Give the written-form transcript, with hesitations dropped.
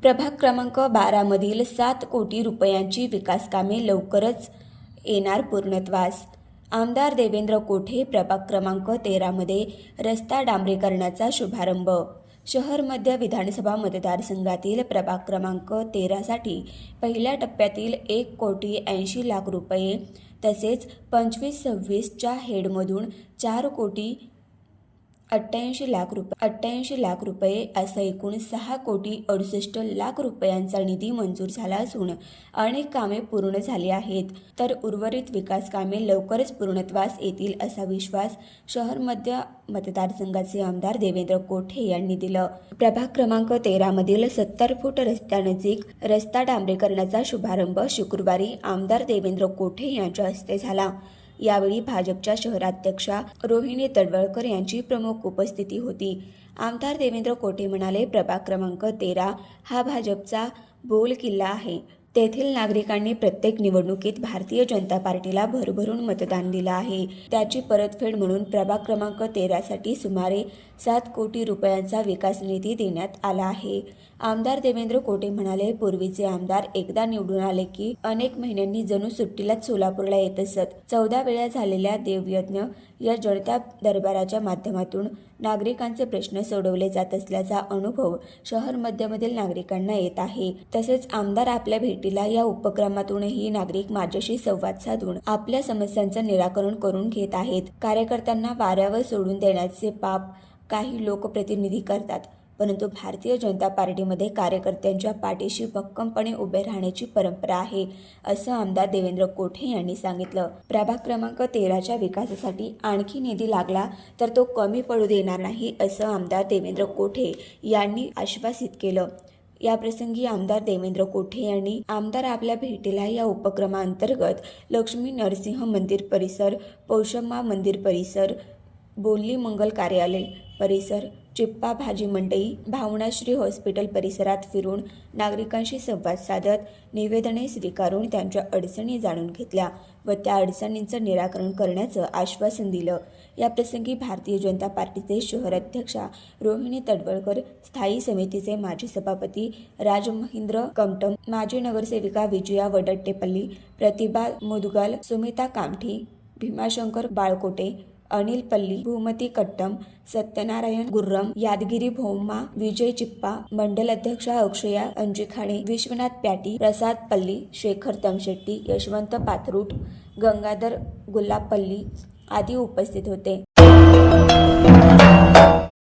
प्रभाग क्रमांक 12 मधील 7 कोटी रुपयांची विकासकामे लवकरच येणार पूर्णत्वास। आमदार देवेंद्र कोठे प्रभाग क्रमांक 13 मध्ये रस्ता डांबरीकरणाचा शुभारंभ। शहर मध्य विधानसभा मतदारसंघातील प्रभाग क्रमांक 13 साठी पहिल्या टप्प्यातील 1,80,00,000 रुपये तसेच 25-26 च्या हेडमधून 4,88,00,000 रुपये असा एकूण 6,68,00,000 रुपयांचा निधी मंजूर झाला असून अनेक कामे पूर्ण झाली आहेत, तर उर्वरित विकास कामे लवकरच पूर्णत्वास येतील असा विश्वास शहर मध्य मतदारसंघाचे आमदार देवेंद्र कोठे यांनी दिला। प्रभाग क्रमांक 13 मधील 70 फूट रस्त्यानजीक रस्ता डांबरीकरणाचा शुभारंभ शुक्रवारी आमदार देवेंद्र कोठे यांच्या हस्ते झाला। यावेळी भाजपच्या शहराध्यक्षा रोहिणी तडवळकर यांची प्रमुख उपस्थिती होती। आमदार देवेंद्र कोठे म्हणाले, प्रभाग क्रमांक 13 हा भाजपचा बोलकिल्ला आहे। तेथील नागरिकांनी प्रत्येक निवडणुकीत भारतीय जनता पार्टीला भरभरून मतदान दिलं आहे। त्याची परतफेड म्हणून प्रभाग क्रमांक 13 साठी सुमारे 7 कोटी रुपयांचा विकास निधी देण्यात आला आहे। आमदार देवेंद्र कोठे म्हणाले, पूर्वीचे आमदार एकदा निवडून आले की अनेक महिन्यांनी जणू सुट्टीलाच सोलापूरला येत असत। 14 वेळा झालेल्या देवयज्ञ या जनता दरबाराच्या माध्यमातून नागरिकांचे प्रश्न सोडवले जात असल्याचा अनुभव शहर मध्यमधील नागरिकांना येत आहे। तसेच आमदार आपल्या भेटीला या उपक्रमातूनही नागरिक माझ्याशी संवाद साधून आपल्या समस्यांचं निराकरण करून घेत आहेत। कार्यकर्त्यांना वाऱ्यावर सोडून देण्याचे पाप काही लोकप्रतिनिधी करतात, परंतु भारतीय जनता पार्टीमध्ये कार्यकर्त्यांच्या पाठीशी भक्कमपणे उभे राहण्याची परंपरा आहे, असं आमदार देवेंद्र कोठे यांनी सांगितलं। प्रभाग क्रमांक 13च्या विकासासाठी आणखी निधी लागला तर तो कमी पडू देणार नाही, असं आमदार देवेंद्र कोठे यांनी आश्वासित केलं। याप्रसंगी आमदार देवेंद्र कोठे यांनी आमदार आपल्या भेटीला या उपक्रमांतर्गत लक्ष्मी नरसिंह मंदिर परिसर, पौषम्मा मंदिर परिसर, बोलली मंगल कार्यालय परिसर, चिप्पा भाजी मंडई, भावनाश्री हॉस्पिटल परिसरात फिरून नागरिकांशी संवाद साधत निवेदने स्वीकारून त्यांच्या अडचणी जाणून घेतल्या व त्या अडचणींचं निराकरण करण्याचं आश्वासन दिलं। याप्रसंगी भारतीय जनता पार्टीचे शहर अध्यक्षा रोहिणी तडवळकर, स्थायी समितीचे माजी सभापती राजमहिंद्र कमटम, माजी नगरसेविका विजया वडट्टेपल्ली, प्रतिभा मुदगल, सुमिता कामठी, भीमाशंकर बाळकोटे, अनिल पल्ली, भूमती कट्टम, सत्यनारायण गुर्रम, यादगिरी भोम्मा, विजय चिप्पा, मंडल अध्यक्षा अक्षया अंजिखाणे, विश्वनाथ प्याटी, प्रसाद पल्ली, शेखर तमशेट्टी, यशवंत पाथरूट, गंगाधर गुल्लापल्ली आदी उपस्थित होते।